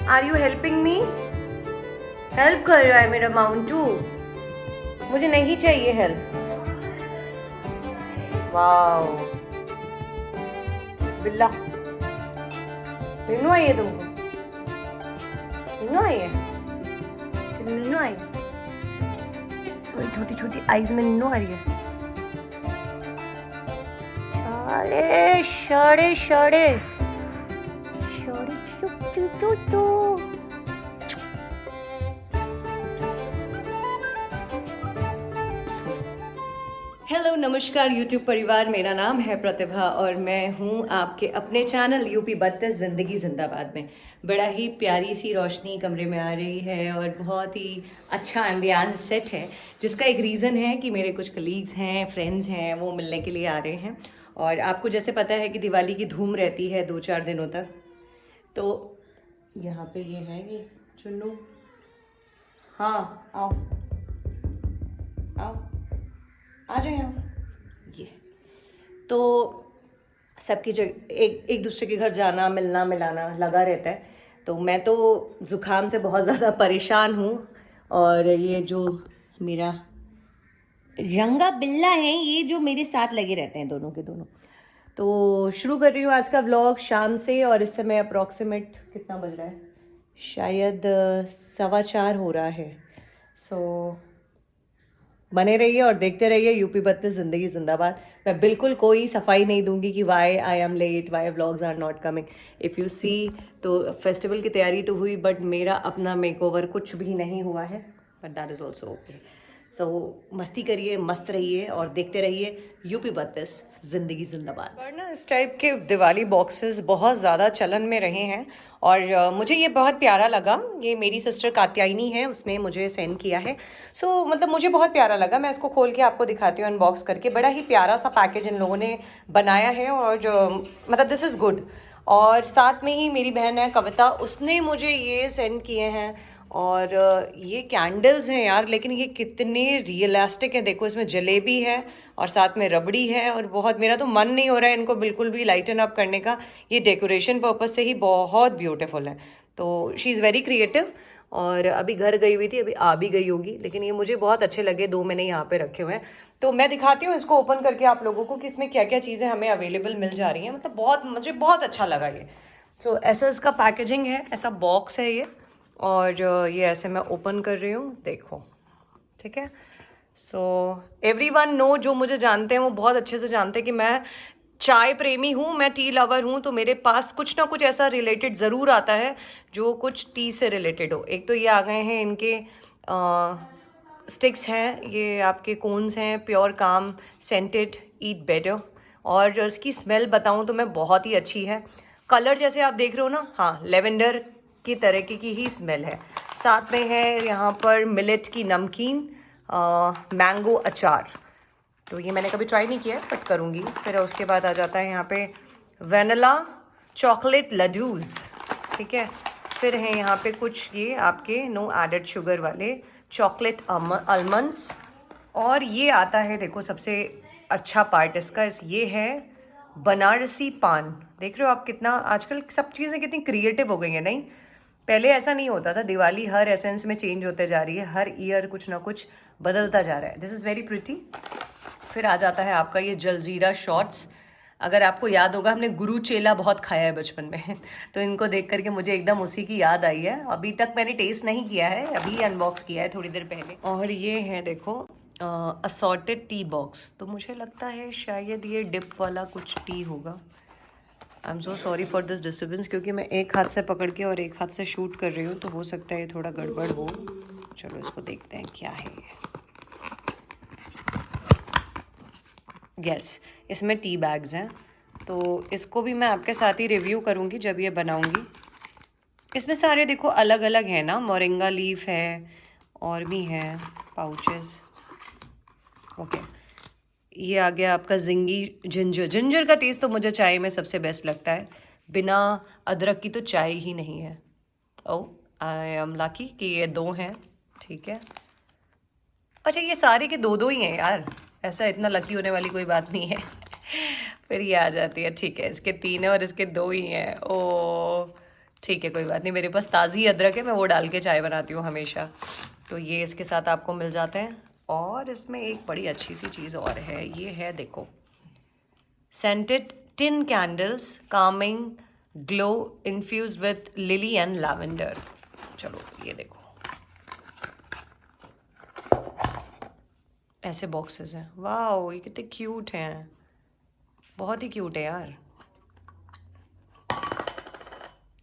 Are you helping me? Help कर रहा है मेरा माउंटू। मुझे नहीं चाहिए हेल्प। वाओ बिल्ला, मिन्नू आई है तुमको? मिन्नू आई है? मिन्नू आई? छोटी छोटी आईज में मिन्नू आ रही है। शाड़े शाड़े शाड़े शाड़े चू चू चू चू। हेलो नमस्कार यूट्यूब परिवार, मेरा नाम है प्रतिभा और मैं हूँ आपके अपने चैनल यूपी 32 ज़िंदगी जिंदाबाद में। बड़ा ही प्यारी सी रोशनी कमरे में आ रही है और बहुत ही अच्छा एम्बियंस सेट है, जिसका एक रीज़न है कि मेरे कुछ कलीग्स हैं, फ्रेंड्स हैं, वो मिलने के लिए आ रहे हैं। और आपको जैसे पता है कि दिवाली की धूम रहती है 2-4 दिनों तक। तो यहाँ पे ये है ये चुन्नू। हाँ आओ आओ आ जाओ यहाँ। ये तो सबकी जगह एक दूसरे के घर जाना, मिलना मिलाना लगा रहता है। तो मैं तो ज़ुकाम से बहुत ज़्यादा परेशान हूँ। और ये जो मेरा रंगा बिल्ला है, ये जो मेरे साथ लगे रहते हैं दोनों के दोनों। तो शुरू कर रही हूँ आज का व्लॉग शाम से। और इस समय अप्रॉक्सीमेट कितना बज रहा है? शायद 4:15 हो रहा है। सो बने रहिए और देखते रहिए यूपी 32 ज़िंदगी जिंदाबाद। मैं बिल्कुल कोई सफाई नहीं दूंगी कि why I am late, why vlogs are not coming. If you see, तो फेस्टिवल की तैयारी तो हुई बट मेरा अपना मेकओवर कुछ भी नहीं हुआ है, but that is also okay. So मस्ती करिए, मस्त रहिए और देखते रहिए यूपी 32 ज़िंदगी जिंदाबाद। पर ना इस टाइप के दिवाली बॉक्सेस बहुत ज़्यादा चलन में रहे हैं और मुझे ये बहुत प्यारा लगा। ये मेरी सिस्टर कात्यायनी है, उसने मुझे सेंड किया है। सो मतलब मुझे बहुत प्यारा लगा। मैं इसको खोल के आपको दिखाती हूँ अनबॉक्स करके। बड़ा ही प्यारा सा पैकेज इन लोगों ने बनाया है और मतलब दिस इज़ गुड। और साथ में ही मेरी बहन है कविता, उसने मुझे ये सेंड किए हैं। और ये कैंडल्स हैं यार, लेकिन ये कितने रियलिस्टिक हैं। देखो इसमें जलेबी है और साथ में रबड़ी है और बहुत, मेरा तो मन नहीं हो रहा है इनको बिल्कुल भी लाइटन अप करने का। ये डेकोरेशन पर्पस से ही बहुत ब्यूटीफुल है। तो शी इज़ वेरी क्रिएटिव। और अभी घर गई हुई थी, अभी आ भी गई होगी, लेकिन ये मुझे बहुत अच्छे लगे। 2 मैंने यहाँ पे रखे हुए हैं, तो मैं दिखाती हूँ इसको ओपन करके आप लोगों को कि इसमें क्या क्या चीज़ें हमें अवेलेबल मिल जा रही हैं। मतलब बहुत, मुझे बहुत अच्छा लगा ये। सो ऐसा इसका पैकेजिंग है, ऐसा बॉक्स है ये। और ये ऐसे मैं ओपन कर रही हूँ, देखो ठीक है। सो एवरीवन नो, जो मुझे जानते हैं वो बहुत अच्छे से जानते हैं कि मैं चाय प्रेमी हूँ, मैं टी लवर हूँ। तो मेरे पास कुछ ना कुछ ऐसा रिलेटेड ज़रूर आता है जो कुछ टी से रिलेटेड हो। एक तो ये आ गए हैं इनके स्टिक्स हैं, ये आपके कोन्स हैं, प्योर काम सेंटेड ईट बेटर। और इसकी स्मेल बताऊँ तो मैं बहुत ही अच्छी है। कलर जैसे आप देख रहे हो ना, हाँ लेवेंडर की तरह की ही स्मेल है। साथ में है यहाँ पर मिलेट की नमकीन, मैंगो अचार। तो ये मैंने कभी ट्राई नहीं किया बट करूँगी। फिर उसके बाद आ जाता है यहाँ पे वैनिला चॉकलेट लड्डूज़, ठीक है। फिर है यहाँ पे कुछ ये आपके नो एडेड शुगर वाले चॉकलेट आलमंड्स। और ये आता है, देखो सबसे अच्छा पार्ट इसका ये है बनारसी पान। देख रहे हो आप कितना आजकल सब चीज़ें कितनी क्रिएटिव हो गई हैं, नहीं? पहले ऐसा नहीं होता था। दिवाली हर एसेंस में चेंज होते जा रही है, हर ईयर कुछ ना कुछ बदलता जा रहा है। This is very pretty. फिर आ जाता है आपका ये जलजीरा शॉट्स। अगर आपको याद होगा, हमने गुरु चेला बहुत खाया है बचपन में तो इनको देख करके मुझे एकदम उसी की याद आई है। अभी तक मैंने टेस्ट नहीं किया है, अभी अनबॉक्स किया है थोड़ी देर पहले। और ये है देखो असॉर्टेड टी बॉक्स। तो मुझे लगता है शायद ये डिप वाला कुछ टी होगा। I am so sorry for this disturbance, क्योंकि मैं एक हाथ से पकड़ के और एक हाथ से शूट कर रही हूँ, तो हो सकता है ये थोड़ा गड़बड़ हो। चलो इसको देखते हैं क्या है ये। यस, इसमें टी बैग्स हैं। तो इसको भी मैं आपके साथ ही रिव्यू करूँगी जब ये बनाऊँगी। इसमें सारे देखो अलग अलग हैं ना, मोरिंगा लीफ है और भी हैं पाउचेस। ओके, ये आ गया आपका जिंगी जिंजर। जिंजर का टेस्ट तो मुझे चाय में सबसे बेस्ट लगता है, बिना अदरक की तो चाय ही नहीं है। ओह आई एम लकी कि ये 2 हैं, ठीक है। अच्छा ये सारे के 2-2 ही हैं यार, ऐसा इतना लकी होने वाली कोई बात नहीं है फिर ये आ जाती है, ठीक है इसके 3 हैं और इसके 2 ही हैं। ओ ठीक है, कोई बात नहीं, मेरे पास ताज़ी अदरक है, मैं वो डाल के चाय बनाती हूँ हमेशा। तो ये इसके साथ आपको मिल जाते हैं। और इसमें एक बड़ी अच्छी सी चीज़ और है, ये है देखो, scented tin candles calming glow infused with lily and lavender. चलो ये देखो, ऐसे बॉक्सेस हैं। वाह, ये कितने क्यूट हैं, बहुत ही क्यूट है यार।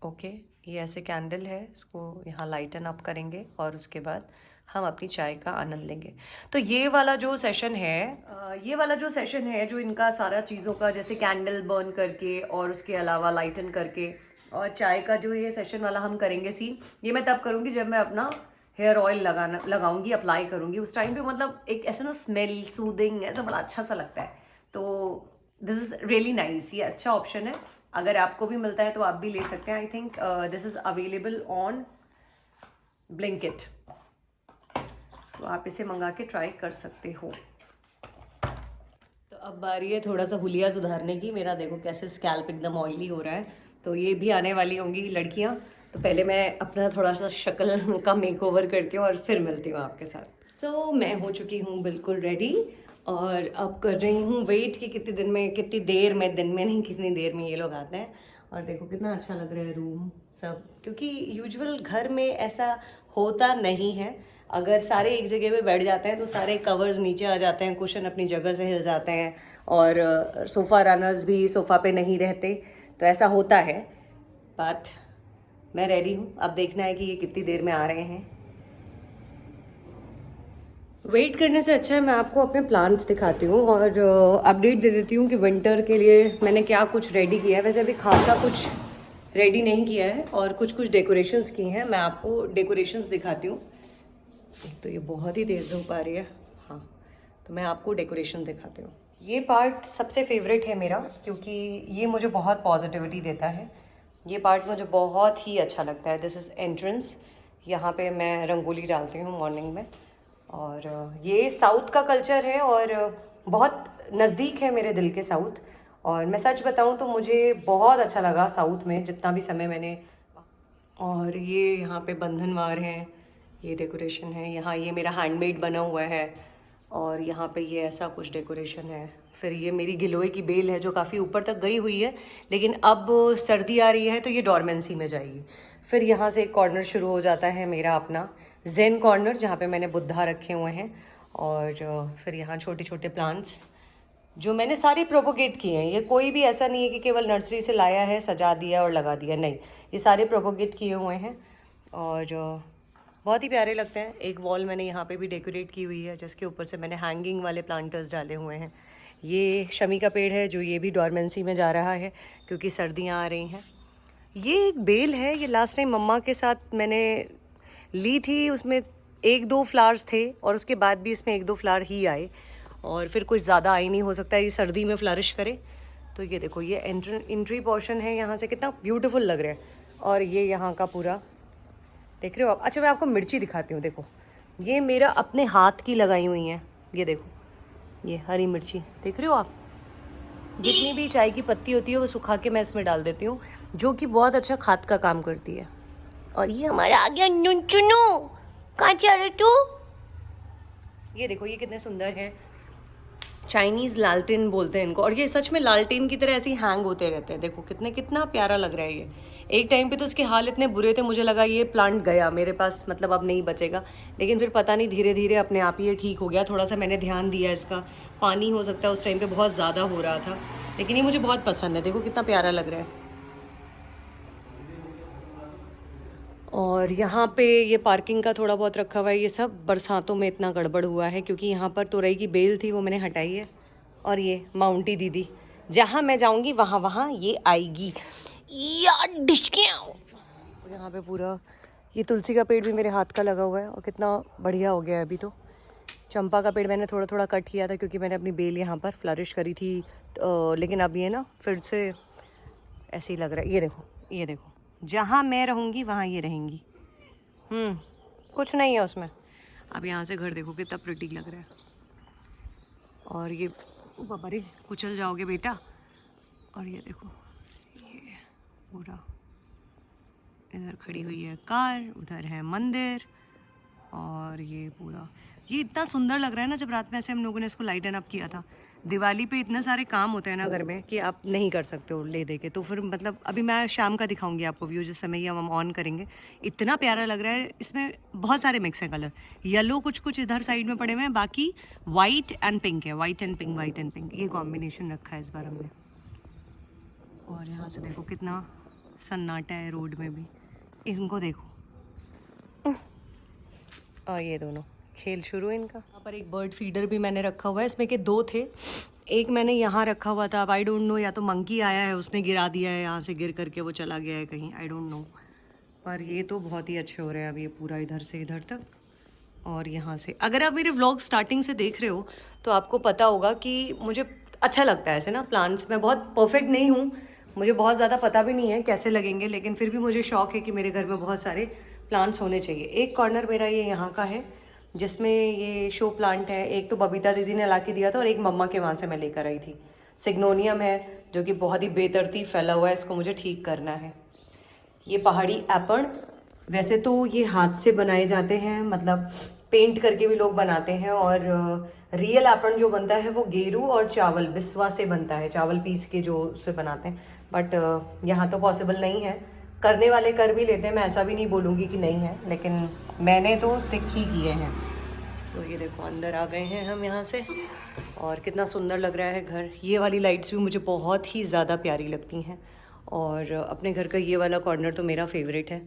ओके, ये ऐसे कैंडल है, इसको यहाँ लाइटन अप करेंगे और उसके बाद हम अपनी चाय का आनंद लेंगे। तो ये वाला जो सेशन है, जो इनका सारा चीज़ों का, जैसे कैंडल बर्न करके और उसके अलावा लाइटन करके और चाय का जो ये सेशन वाला हम करेंगे सीन, ये मैं तब करूँगी जब मैं अपना हेयर ऑयल लगाऊंगी, अप्लाई करूँगी। उस टाइम पे मतलब एक ऐसा ना स्मेल सूदिंग ऐसा बड़ा अच्छा सा लगता है। तो दिस इज़ रियली नाइस, ये अच्छा ऑप्शन है। अगर आपको भी मिलता है तो आप भी ले सकते हैं। I think this is available on Blinkit, तो आप इसे मंगा के ट्राई कर सकते हो। तो अब बारी है थोड़ा सा हुलिया सुधारने की। मेरा देखो कैसे स्कैल्प एकदम ऑयली हो रहा है। तो ये भी आने वाली होंगी लड़कियां, तो पहले मैं अपना थोड़ा सा शक्ल का मेकओवर करती हूँ और फिर मिलती हूँ आपके साथ। सो मैं हो चुकी हूँ बिल्कुल रेडी और अब कर रही हूँ वेट कि कितनी दिन में कितनी देर में ये लोग आते हैं। और देखो कितना अच्छा लग रहा है रूम सब, क्योंकि यूजुअल घर में ऐसा होता नहीं है। अगर सारे एक जगह पे बैठ जाते हैं तो सारे कवर्स नीचे आ जाते हैं, कुशन अपनी जगह से हिल जाते हैं और सोफ़ा रनर्स भी सोफ़ा पे नहीं रहते, तो ऐसा होता है। बट मैं रेडी हूँ, अब देखना है कि ये कितनी देर में आ रहे हैं। वेट करने से अच्छा है मैं आपको अपने प्लान्स दिखाती हूँ और अपडेट दे देती हूँ कि विंटर के लिए मैंने क्या कुछ रेडी किया है। वैसे अभी खासा कुछ रेडी नहीं किया है और कुछ कुछ डेकोरेशंस की हैं। मैं आपको डेकोरेशंस दिखाती हूँ। तो ये बहुत ही तेज़ धूप आ रही है। हाँ, तो मैं आपको डेकोरेशन दिखाती हूँ। ये पार्ट सबसे फेवरेट है मेरा, क्योंकि ये मुझे बहुत पॉजिटिविटी देता है। ये पार्ट मुझे बहुत ही अच्छा लगता है। दिस इज़ एंट्रेंस, यहाँ पे मैं रंगोली डालती हूँ मॉर्निंग में। और ये साउथ का कल्चर है और बहुत नज़दीक है मेरे दिल के साउथ। और मैं सच बताऊँ तो मुझे बहुत अच्छा लगा साउथ में जितना भी समय मैंने। और ये यहाँ पे बंधनवार हैं, ये डेकोरेशन है। यहाँ ये मेरा हैंडमेड बना हुआ है और यहाँ पे ये ऐसा कुछ डेकोरेशन है। फिर ये मेरी गिलोय की बेल है जो काफ़ी ऊपर तक गई हुई है, लेकिन अब सर्दी आ रही है तो ये डॉर्मेंसी में जाएगी। फिर यहाँ से एक कॉर्नर शुरू हो जाता है मेरा अपना जेन कॉर्नर, जहाँ पे मैंने बुद्धा रखे हुए हैं। और फिर यहाँ छोटे छोटे प्लांट्स जो मैंने सारे प्रोपोगेट किए हैं। ये कोई भी ऐसा नहीं है कि केवल नर्सरी से लाया है, सजा दिया और लगा दिया, नहीं, ये सारे प्रोपोगेट किए हुए हैं और बहुत ही प्यारे लगते हैं। एक वॉल मैंने यहाँ पे भी डेकोरेट की हुई है जिसके ऊपर से मैंने हैंगिंग वाले प्लांटर्स डाले हुए हैं। ये शमी का पेड़ है जो ये भी डॉर्मेंसी में जा रहा है क्योंकि सर्दियाँ आ रही हैं। ये एक बेल है, ये लास्ट टाइम मम्मा के साथ मैंने ली थी, उसमें एक दो फ्लावर्स थे और उसके बाद भी इसमें एक दो फ्लावर ही आए और फिर कुछ ज़्यादा आई नहीं। हो सकता है ये सर्दी में फ्लरिश करे। तो ये देखो, ये एंट्री पोर्शन है, यहाँ से कितना ब्यूटीफुल लग रहा है। और ये यहाँ का पूरा देख रहे हो आप। अच्छा, मैं आपको मिर्ची दिखाती हूँ। देखो, ये मेरा अपने हाथ की लगाई हुई हैं, ये देखो, ये हरी मिर्ची देख रहे हो आप। जितनी भी चाय की पत्ती होती है वो सुखा के मैं इसमें डाल देती हूँ, जो कि बहुत अच्छा खाद का काम करती है। और ये हमारा आ गया नुनचुनू, कहाँ जा रहे तू? ये देखो, ये कितने सुंदर हैं। चाइनीज़ लालटेन बोलते हैं इनको, और ये सच में लालटेन की तरह ऐसे ही हैंग होते रहते हैं। देखो कितना प्यारा लग रहा है ये। एक टाइम पे तो इसके हाल इतने बुरे थे, मुझे लगा ये प्लांट गया मेरे पास, मतलब अब नहीं बचेगा। लेकिन फिर पता नहीं, धीरे धीरे अपने आप ही ये ठीक हो गया। थोड़ा सा मैंने ध्यान दिया इसका, पानी हो सकता है उस टाइम पे बहुत ज़्यादा हो रहा था, लेकिन ये मुझे बहुत पसंद है। देखो कितना प्यारा लग रहा है। और यहाँ पे ये पार्किंग का थोड़ा बहुत रखा हुआ है। ये सब बरसातों में इतना गड़बड़ हुआ है क्योंकि यहाँ पर तुरई की बेल थी, वो मैंने हटाई है। और ये माउंटी दीदी, जहाँ मैं जाऊँगी वहाँ वहाँ ये आएगी यार, डिशकियाँ। यहाँ पे पूरा ये तुलसी का पेड़ भी मेरे हाथ का लगा हुआ है और कितना बढ़िया हो गया है अभी तो। चंपा का पेड़ मैंने थोड़ा थोड़ा कट किया था क्योंकि मैंने अपनी बेल यहाँ पर फ्लरिश करी थी, लेकिन अब ये ना फिर से ऐसे ही लग रहा है। ये देखो, जहाँ मैं रहूँगी वहाँ ये रहेंगी। कुछ नहीं है उसमें। अब यहाँ से घर देखो कितना प्रिटी लग रहा है। और ये बाबा रे, कुचल जाओगे बेटा। और ये देखो, ये पूरा इधर खड़ी हुई है कार, उधर है मंदिर, और ये पूरा ये इतना सुंदर लग रहा है ना। जब रात में ऐसे हम लोगों ने इसको लाइट एंड अप किया था, दिवाली पे इतने सारे काम होते हैं ना घर में कि आप नहीं कर सकते हो ले दे के। तो फिर मतलब अभी मैं शाम का दिखाऊंगी आपको व्यू, जिस समय ये हम ऑन करेंगे। इतना प्यारा लग रहा है, इसमें बहुत सारे मिक्स हैं कलर, येलो कुछ कुछ इधर साइड में पड़े हुए हैं, बाकी वाइट एंड पिंक है, white and pink, white and pink, ये कॉम्बिनेशन रखा है इस बार हमने। और यहाँ से देखो कितना सन्नाटा है रोड में भी, इनको देखो। और ये दोनों खेल शुरू है इनका। यहाँ पर एक बर्ड फीडर भी मैंने रखा हुआ है, इसमें के 2 थे, एक मैंने यहाँ रखा हुआ था। अब आई डोंट नो, या तो मंकी आया है उसने गिरा दिया है, यहाँ से गिर करके वो चला गया है कहीं, आई डोंट नो। पर ये तो बहुत ही अच्छे हो रहे हैं अब, ये पूरा इधर से इधर तक। और यहाँ से अगर आप मेरे व्लॉग स्टार्टिंग से देख रहे हो तो आपको पता होगा कि मुझे अच्छा लगता है ऐसे ना प्लांट्स। मैं बहुत परफेक्ट नहीं हूँ, मुझे बहुत ज़्यादा पता भी नहीं है कैसे लगेंगे, लेकिन फिर भी मुझे शौक है कि मेरे घर में बहुत सारे प्लांट्स होने चाहिए। एक कॉर्नर मेरा ये यहाँ का है जिसमें ये शो प्लांट है, एक तो बबीता दीदी ने ला के दिया था और एक मम्मा के वहाँ से मैं लेकर आई थी। सिग्नोनियम है जो कि बहुत ही बेतरतीब फैला हुआ है, इसको मुझे ठीक करना है। ये पहाड़ी एपण, वैसे तो ये हाथ से बनाए जाते हैं, मतलब पेंट करके भी लोग बनाते हैं, और रियल एपण जो बनता है वो गेरू और चावल बिस्वा से बनता है, चावल पीस के जो उससे बनाते हैं। बट यहाँ तो पॉसिबल नहीं है, करने वाले कर भी लेते हैं, मैं ऐसा भी नहीं बोलूँगी कि नहीं है, लेकिन मैंने तो स्टिक ही किए हैं। तो ये देखो अंदर आ गए हैं हम यहाँ से, और कितना सुंदर लग रहा है घर। ये वाली लाइट्स भी मुझे बहुत ही ज़्यादा प्यारी लगती हैं, और अपने घर का ये वाला कॉर्नर तो मेरा फेवरेट है,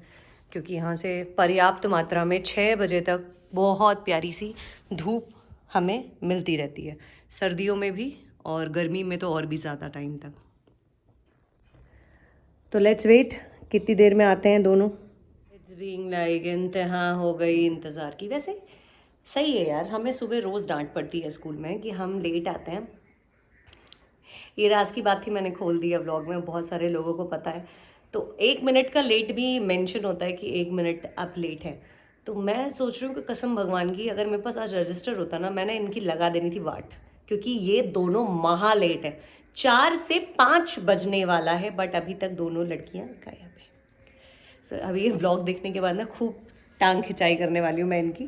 क्योंकि यहाँ से पर्याप्त मात्रा में 6 बजे तक बहुत प्यारी सी धूप हमें मिलती रहती है, सर्दियों में भी और गर्मी में तो और भी ज़्यादा टाइम तक। तो लेट्स वेट, कितनी देर में आते हैं दोनों। इट्स बीइंग लाइक इंतहा हो गई इंतज़ार की। वैसे सही है यार, हमें सुबह रोज़ डांट पड़ती है स्कूल में कि हम लेट आते हैं। ये राज की बात थी, मैंने खोल दिया व्लॉग में, बहुत सारे लोगों को पता है। तो 1 मिनट का लेट भी मेंशन होता है कि 1 मिनट आप लेट हैं। तो मैं सोच रही हूँ कि कसम भगवान की, अगर मेरे पास आज रजिस्टर होता ना, मैंने इनकी लगा देनी थी वाट, क्योंकि ये दोनों महा लेट है। 4 से 5 बजने वाला है, बट अभी तक दोनों लड़कियाँ गायब है। सो अभी ये व्लॉग देखने के बाद ना खूब टांग खिंचाई करने वाली हूँ मैं इनकी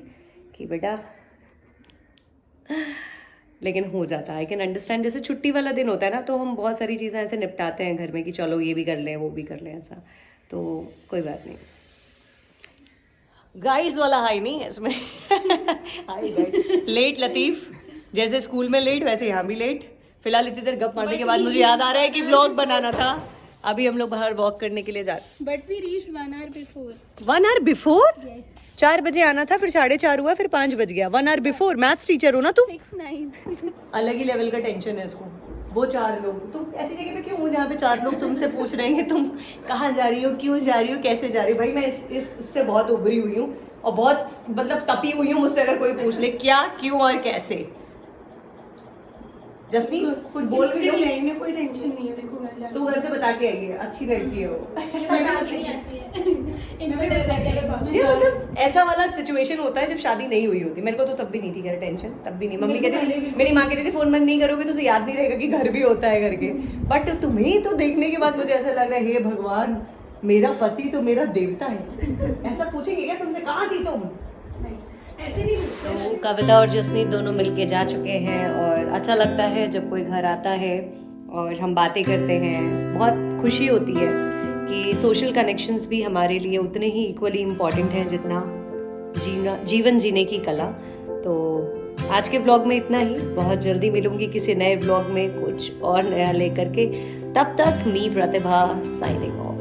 कि बेटा, लेकिन हो जाता है, आई कैन अंडरस्टैंड। जैसे छुट्टी वाला दिन होता है ना, तो हम बहुत सारी चीज़ें ऐसे निपटाते हैं घर में कि चलो ये भी कर लें वो भी कर लें, ऐसा तो कोई बात नहीं। गाइस वाला हाई नहीं है इसमें। हाई गाइस, लेट लतीफ़, जैसे स्कूल में लेट वैसे यहाँ भी लेट। फिलहाल इतनी देर गप मारने के बाद मुझे याद आ रहा है कि व्लॉग बनाना था। अभी हम लोग बाहर वॉक करने के लिए जा रहे हैं। But we reached 1 hour before. 1 hour before? Yes. 4 बजे आना था, फिर 4:30 हुआ, फिर 5 बज गया। 1 hour बिफोर। मैथ्स टीचर हो ना तुम? 6-9. अलग ही लेवल का टेंशन है इसको। वो 4 लोग, तुम ऐसी जगह पे क्यों हो जहाँ पे 4 लोग तुमसे पूछ रहे हैं तुम कहाँ जा रही हो, क्यों जा रही हो, कैसे जा रही हो। भाई मैं इससे बहुत उभरी हुई हूँ और बहुत मतलब तपी हुई हूँ। मुझसे अगर कोई पूछ ले क्या, क्यों और कैसे। जस्टी कुछ बोल भी लो। इन्हें कोई टेंशन नहीं है, देखो घर जाके तू घर से बता के आई है, अच्छी लड़की है वो। ये बता के नहीं आती है। इन्हें भी डर लगता है। ये मतलब ऐसा वाला सिचुएशन होता है जब शादी नहीं हुई होती। मेरे को तो तब भी नहीं थी घर टेंशन, तब भी नहीं। मम्मी कहती थी, मेरी माँ कहती थी फोन बंद नहीं करोगे तो उसे याद नहीं रहेगा कि घर भी होता है करके। बट तुम्हें तो देखने के बाद मुझे ऐसा लग रहा है, हे भगवान, मेरा पति तो मेरा देवता है। ऐसा पूछेंगे क्या तुमसे, कहाँ थी तुम? ऐसे नहीं पूछते। तो कविता और जसनीत दोनों मिलके जा चुके हैं, और अच्छा लगता है जब कोई घर आता है और हम बातें करते हैं। बहुत खुशी होती है कि सोशल कनेक्शंस भी हमारे लिए उतने ही इक्वली इम्पॉर्टेंट हैं जितना जीवन जीने की कला। तो आज के ब्लॉग में इतना ही। बहुत जल्दी मिलूंगी किसी नए ब्लॉग में कुछ और नया लेकर के। तब तक मी प्रतिभा साइनिंग ऑफ।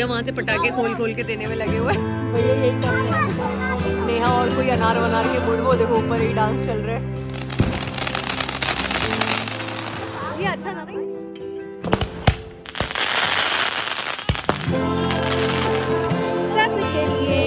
भैया वहाँ से पटाखे खोल खोल के देने में लगे हुए हैं। भैया यही कर रहे हैं। नेहा और कोई अनार वनार के बुढ़, वो देखो ऊपर ही डांस चल रहा है। ये अच्छा ना नहीं? सबके लिए